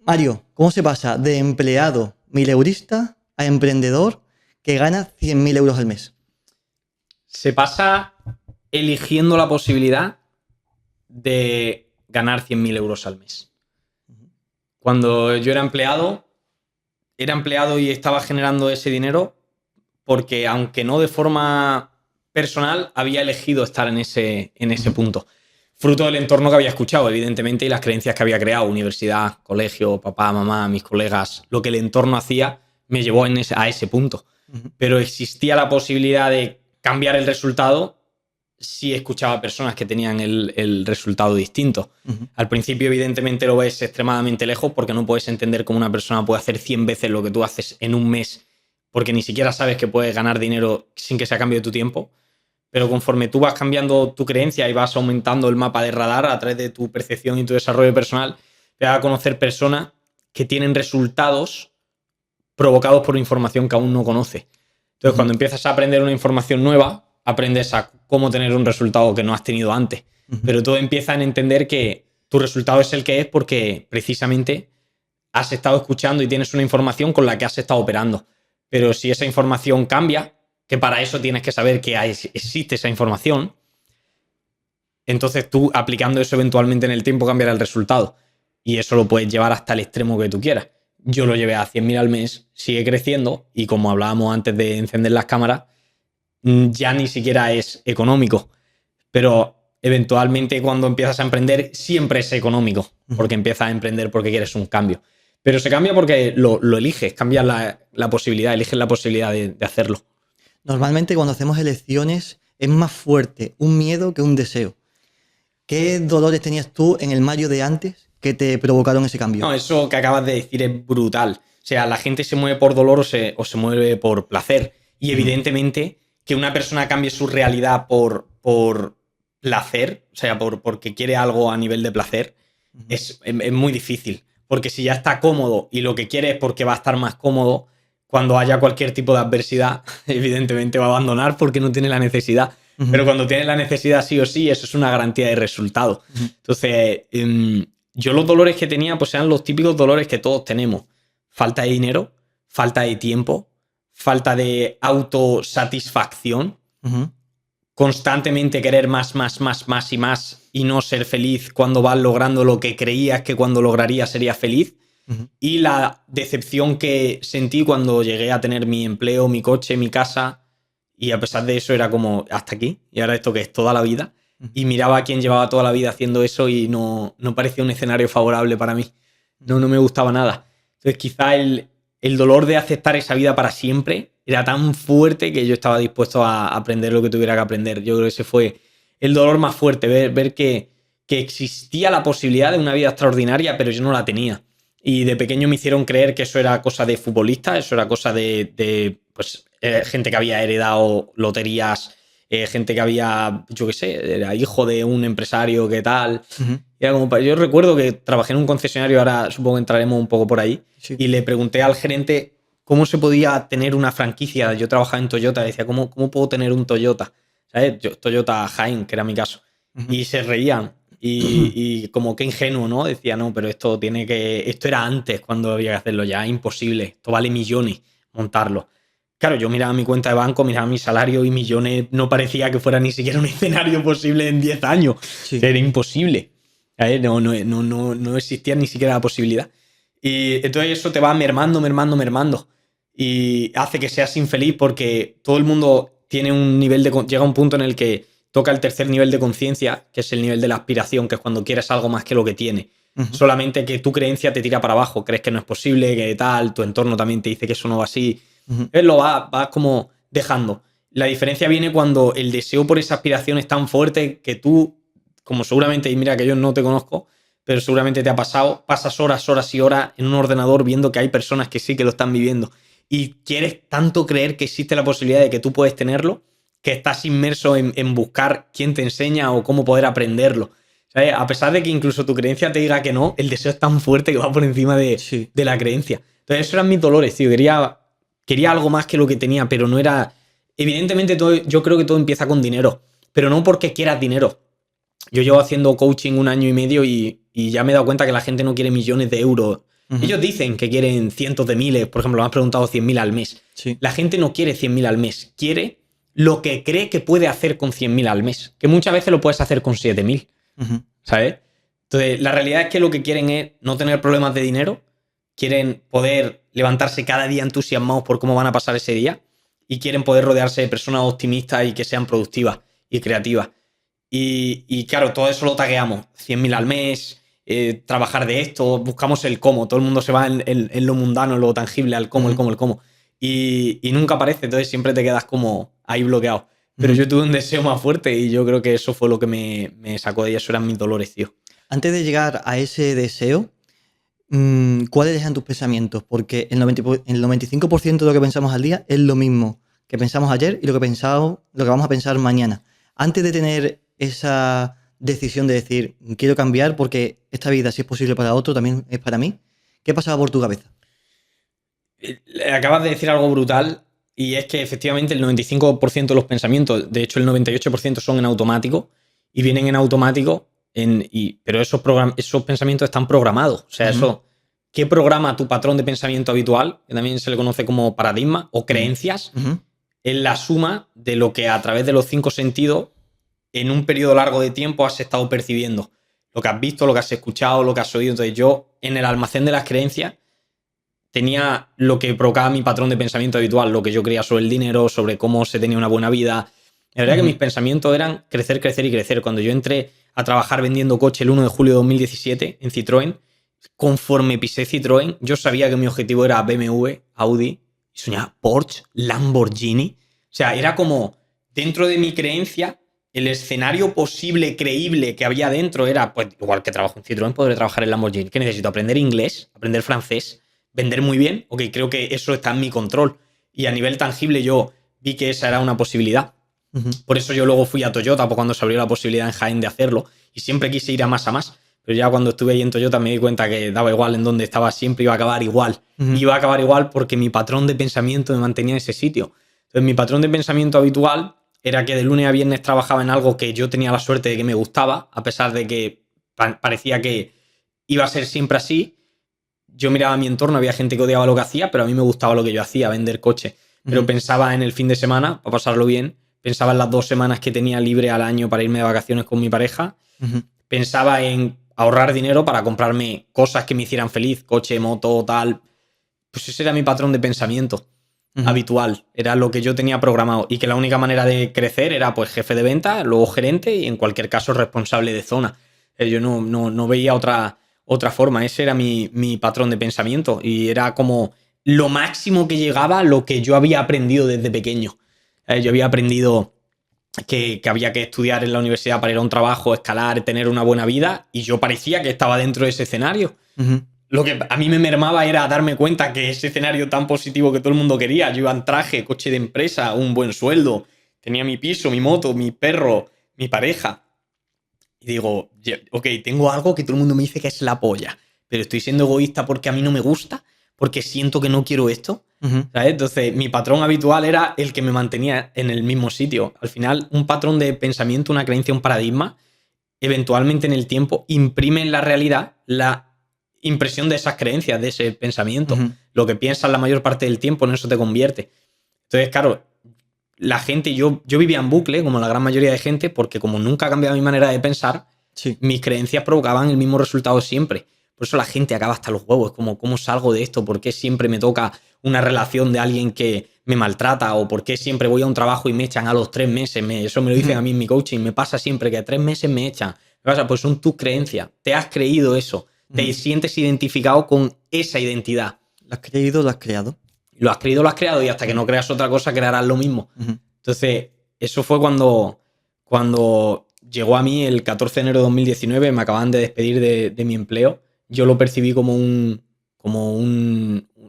Mario, ¿cómo se pasa de empleado mileurista a emprendedor que gana 100.000 euros al mes? Se pasa eligiendo la posibilidad de ganar 100.000 euros al mes. Cuando yo era empleado y estaba generando ese dinero porque, aunque no de forma personal, había elegido estar en ese punto. Fruto del entorno que había escuchado, evidentemente, y las creencias que había creado. Universidad, colegio, papá, mamá, mis colegas. Lo que el entorno hacía me llevó a ese punto. Pero existía la posibilidad de cambiar el resultado si escuchaba personas que tenían el resultado distinto. Al principio, evidentemente, lo ves extremadamente lejos porque no puedes entender cómo una persona puede hacer 100 veces lo que tú haces en un mes, porque ni siquiera sabes que puedes ganar dinero sin que sea a cambio de tu tiempo. Pero conforme tú vas cambiando tu creencia y vas aumentando el mapa de radar a través de tu percepción y tu desarrollo personal, te vas a conocer personas que tienen resultados provocados por información que aún no conoces. Entonces, cuando empiezas a aprender una información nueva, aprendes a cómo tener un resultado que no has tenido antes. Pero todo empieza en entender que tu resultado es el que es porque precisamente has estado escuchando y tienes una información con la que has estado operando. Pero si esa información cambia, que para eso tienes que saber que existe esa información, entonces tú, aplicando eso eventualmente en el tiempo, cambiará el resultado. Y eso lo puedes llevar hasta el extremo que tú quieras. Yo lo llevé a 100.000 al mes, sigue creciendo, y como hablábamos antes de encender las cámaras, ya ni siquiera es económico. Pero eventualmente, cuando empiezas a emprender, siempre es económico, porque empiezas a emprender porque quieres un cambio. Pero se cambia porque lo eliges, cambias la posibilidad, eliges la posibilidad de hacerlo. Normalmente, cuando hacemos elecciones, es más fuerte un miedo que un deseo. ¿Qué dolores tenías tú en el Mario de antes que te provocaron ese cambio? No, eso que acabas de decir es brutal. O sea, la gente se mueve por dolor o se mueve por placer. Y evidentemente que una persona cambie su realidad por placer, o sea, porque quiere algo a nivel de placer, es muy difícil. Porque si ya está cómodo y lo que quiere es porque va a estar más cómodo, cuando haya cualquier tipo de adversidad, evidentemente va a abandonar porque no tiene la necesidad. Pero cuando tiene la necesidad sí o sí, eso es una garantía de resultado. Entonces, yo los dolores que tenía pues eran los típicos dolores que todos tenemos. Falta de dinero, falta de tiempo, falta de autosatisfacción, constantemente querer más y más y no ser feliz cuando vas logrando lo que creías que cuando lograrías serías feliz. Y la decepción que sentí cuando llegué a tener mi empleo, mi coche, mi casa, y a pesar de eso era como, hasta aquí, y ahora esto que es toda la vida. Y miraba a quien llevaba toda la vida haciendo eso y no parecía un escenario favorable para mí. No me gustaba nada. Entonces quizá el dolor de aceptar esa vida para siempre era tan fuerte que yo estaba dispuesto a aprender lo que tuviera que aprender. Yo creo que ese fue el dolor más fuerte, ver que existía la posibilidad de una vida extraordinaria, pero yo no la tenía. Y de pequeño me hicieron creer que eso era cosa de futbolistas, eso era cosa de gente que había heredado loterías, gente que había, yo qué sé, era hijo de un empresario, qué tal. Era como, yo recuerdo que trabajé en un concesionario, ahora supongo que entraremos un poco por ahí, y le pregunté al gerente cómo se podía tener una franquicia. Yo trabajaba en Toyota, decía, ¿cómo puedo tener un Toyota? ¿Sabes? Toyota Jaén, que era mi caso. Y se reían. Y como que ingenuo, ¿no? Decía, no, pero esto era antes cuando había que hacerlo, ya imposible, esto vale millones montarlo. Claro, yo miraba mi cuenta de banco, miraba mi salario y millones, no parecía que fuera ni siquiera un escenario posible en 10 años. Era imposible. No existía ni siquiera la posibilidad. Y entonces eso te va mermando. Y hace que seas infeliz porque todo el mundo tiene un nivel llega a un punto en el que toca el tercer nivel de conciencia, que es el nivel de la aspiración, que es cuando quieres algo más que lo que tienes. Solamente que tu creencia te tira para abajo, crees que no es posible, que tal, tu entorno también te dice que eso no va así. Lo vas como dejando. La diferencia viene cuando el deseo por esa aspiración es tan fuerte que tú, como seguramente, y mira que yo no te conozco, pero seguramente te ha pasado, pasas horas y horas en un ordenador viendo que hay personas que sí que lo están viviendo y quieres tanto creer que existe la posibilidad de que tú puedes tenerlo, que estás inmerso en buscar quién te enseña o cómo poder aprenderlo. ¿Sabes? A pesar de que incluso tu creencia te diga que no, el deseo es tan fuerte que va por encima de la creencia. Entonces, esos eran mis dolores, tío. Quería algo más que lo que tenía, pero no era... Evidentemente, yo creo que todo empieza con dinero, pero no porque quieras dinero. Yo llevo haciendo coaching 1 año y medio y ya me he dado cuenta que la gente no quiere millones de euros. Ellos dicen que quieren cientos de miles, por ejemplo, me han preguntado 100.000 al mes. Sí. La gente no quiere 100.000 al mes, quiere lo que cree que puede hacer con 100.000 al mes, que muchas veces lo puedes hacer con 7.000, ¿sabes? Entonces, la realidad es que lo que quieren es no tener problemas de dinero, quieren poder levantarse cada día entusiasmados por cómo van a pasar ese día y quieren poder rodearse de personas optimistas y que sean productivas y creativas. Y claro, todo eso lo tagueamos. 100.000 al mes, trabajar de esto, buscamos el cómo. Todo el mundo se va en lo mundano, en lo tangible, al cómo, el cómo. Y nunca aparece, entonces siempre te quedas como ahí bloqueado. Pero yo tuve un deseo más fuerte y yo creo que eso fue lo que me sacó de ahí. Eso eran mis dolores, tío. Antes de llegar a ese deseo, ¿cuáles eran tus pensamientos? Porque el 95% de lo que pensamos al día es lo mismo que pensamos ayer y lo que vamos a pensar mañana. Antes de tener esa decisión de decir, quiero cambiar porque esta vida, si es posible para otro, también es para mí, ¿qué pasaba por tu cabeza? Acabas de decir algo brutal y es que efectivamente el 95% de los pensamientos, de hecho el 98% son en automático y vienen en automático, pero esos pensamientos están programados. O sea, ¿qué programa tu patrón de pensamiento habitual, que también se le conoce como paradigma o creencias? Es la suma de lo que a través de los 5 sentidos en un periodo largo de tiempo has estado percibiendo. Lo que has visto, lo que has escuchado, lo que has oído. Entonces yo, en el almacén de las creencias, tenía lo que provocaba mi patrón de pensamiento habitual, lo que yo creía sobre el dinero, sobre cómo se tenía una buena vida. La verdad que mis pensamientos eran crecer, crecer y crecer. Cuando yo entré a trabajar vendiendo coche el 1 de julio de 2017 en Citroën, conforme pisé Citroën, yo sabía que mi objetivo era BMW, Audi, y soñaba Porsche, Lamborghini. O sea, era como, dentro de mi creencia, el escenario posible, creíble que había dentro era, pues igual que trabajo en Citroën, podré trabajar en Lamborghini. ¿Qué necesito? Aprender inglés, aprender francés, vender muy bien. Ok, creo que eso está en mi control. Y a nivel tangible yo vi que esa era una posibilidad. Por eso yo luego fui a Toyota, pues cuando se abrió la posibilidad en Jaén de hacerlo. Y siempre quise ir a más. Pero ya cuando estuve ahí en Toyota me di cuenta que daba igual en donde estaba, siempre iba a acabar igual. Iba a acabar igual porque mi patrón de pensamiento me mantenía en ese sitio. Entonces mi patrón de pensamiento habitual era que de lunes a viernes trabajaba en algo que yo tenía la suerte de que me gustaba, a pesar de que parecía que iba a ser siempre así. Yo miraba a mi entorno, había gente que odiaba lo que hacía, pero a mí me gustaba lo que yo hacía, vender coche. Pero pensaba en el fin de semana, para pasarlo bien. Pensaba en las 2 semanas que tenía libre al año para irme de vacaciones con mi pareja. Pensaba en ahorrar dinero para comprarme cosas que me hicieran feliz, coche, moto, tal. Pues ese era mi patrón de pensamiento habitual. Era lo que yo tenía programado. Y que la única manera de crecer era pues jefe de venta, luego gerente y en cualquier caso responsable de zona. Yo no veía otra forma. Ese era mi patrón de pensamiento. Y era como lo máximo que llegaba a lo que yo había aprendido desde pequeño. Yo había aprendido que había que estudiar en la universidad para ir a un trabajo, escalar, tener una buena vida, y yo parecía que estaba dentro de ese escenario. Lo que a mí me mermaba era darme cuenta que ese escenario tan positivo que todo el mundo quería, yo iba en traje, coche de empresa, un buen sueldo, tenía mi piso, mi moto, mi perro, mi pareja. Y digo, ok, tengo algo que todo el mundo me dice que es la polla, pero estoy siendo egoísta porque a mí no me gusta, porque siento que no quiero esto. ¿Sabes? Entonces, mi patrón habitual era el que me mantenía en el mismo sitio. Al final, un patrón de pensamiento, una creencia, un paradigma, eventualmente en el tiempo imprime en la realidad la impresión de esas creencias, de ese pensamiento. Lo que piensas la mayor parte del tiempo en eso te convierte. Entonces, claro, la gente, yo vivía en bucle, como la gran mayoría de gente, porque como nunca cambiaba mi manera de pensar, mis creencias provocaban el mismo resultado siempre. Por eso la gente acaba hasta los huevos. Es como, ¿cómo salgo de esto? ¿Por qué siempre me toca una relación de alguien que me maltrata? ¿O por qué siempre voy a un trabajo y me echan a los 3 meses? Eso me lo dicen a mí en mi coaching. Me pasa siempre que a 3 meses me echan. ¿Qué pasa? Pues son tus creencias. Te has creído eso. Te sientes identificado con esa identidad. ¿Lo has creído, lo has creado? Lo has creído, lo has creado, y hasta que no creas otra cosa crearás lo mismo. Entonces, eso fue cuando llegó a mí el 14 de enero de 2019. Me acaban de despedir de mi empleo. Yo lo percibí como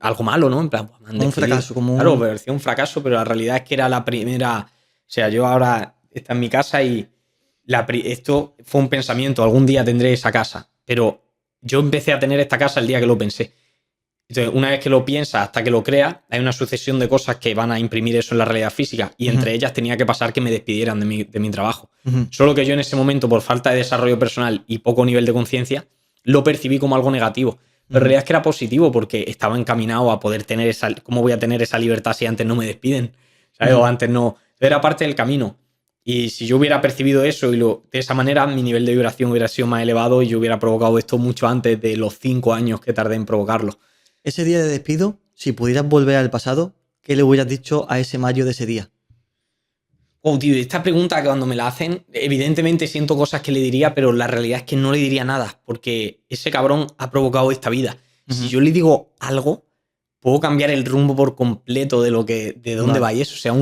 algo malo, ¿no? En plan, un fracaso. Claro, parecía un fracaso, pero la realidad es que era la primera. O sea, yo ahora está en mi casa y esto fue un pensamiento. Algún día tendré esa casa, pero yo empecé a tener esta casa el día que lo pensé. Entonces, una vez que lo piensas hasta que lo creas, hay una sucesión de cosas que van a imprimir eso en la realidad física, y entre ellas tenía que pasar que me despidieran de mi trabajo. Solo que yo en ese momento, por falta de desarrollo personal y poco nivel de conciencia, lo percibí como algo negativo. Pero en realidad es que era positivo porque estaba encaminado a poder tener esa... ¿Cómo voy a tener esa libertad si antes no me despiden? ¿Sabes? O antes no... Era parte del camino. Y si yo hubiera percibido eso de esa manera, mi nivel de vibración hubiera sido más elevado y yo hubiera provocado esto mucho antes de los 5 años que tardé en provocarlo. Ese día de despido, si pudieras volver al pasado, ¿qué le hubieras dicho a ese Mario de ese día? Oh, tío, esta pregunta que cuando me la hacen, evidentemente siento cosas que le diría, pero la realidad es que no le diría nada, porque ese cabrón ha provocado esta vida. Si yo le digo algo, puedo cambiar el rumbo por completo de dónde va eso. O sea,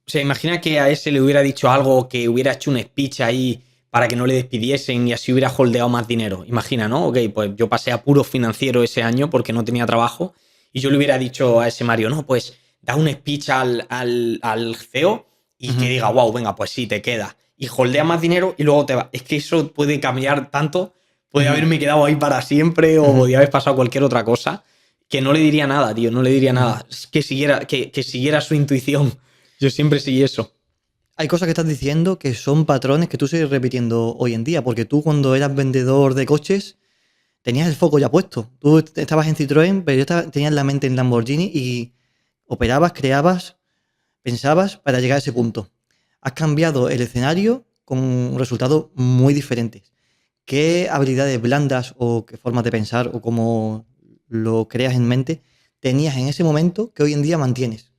o sea, imagina que a ese le hubiera dicho algo, que hubiera hecho un speech ahí para que no le despidiesen y así hubiera holdeado más dinero. Imagina, ¿no? Ok, pues yo pasé apuros financieros ese año porque no tenía trabajo y yo le hubiera dicho a ese Mario, no, pues da un speech al CEO y que diga, wow, venga, pues sí, te queda. Y holdea más dinero y luego te va. Es que eso puede cambiar tanto. Puede haberme quedado ahí para siempre o podría haber pasado cualquier otra cosa. Que no le diría nada, tío, no le diría nada. Es que siguiera su intuición. Yo siempre seguí eso. Hay cosas que estás diciendo que son patrones que tú sigues repitiendo hoy en día, porque tú cuando eras vendedor de coches tenías el foco ya puesto. Tú estabas en Citroën, pero tenías la mente en Lamborghini y operabas, creabas, pensabas para llegar a ese punto. Has cambiado el escenario con resultados muy diferentes. ¿Qué habilidades blandas o qué formas de pensar o cómo lo creas en mente tenías en ese momento que hoy en día mantienes?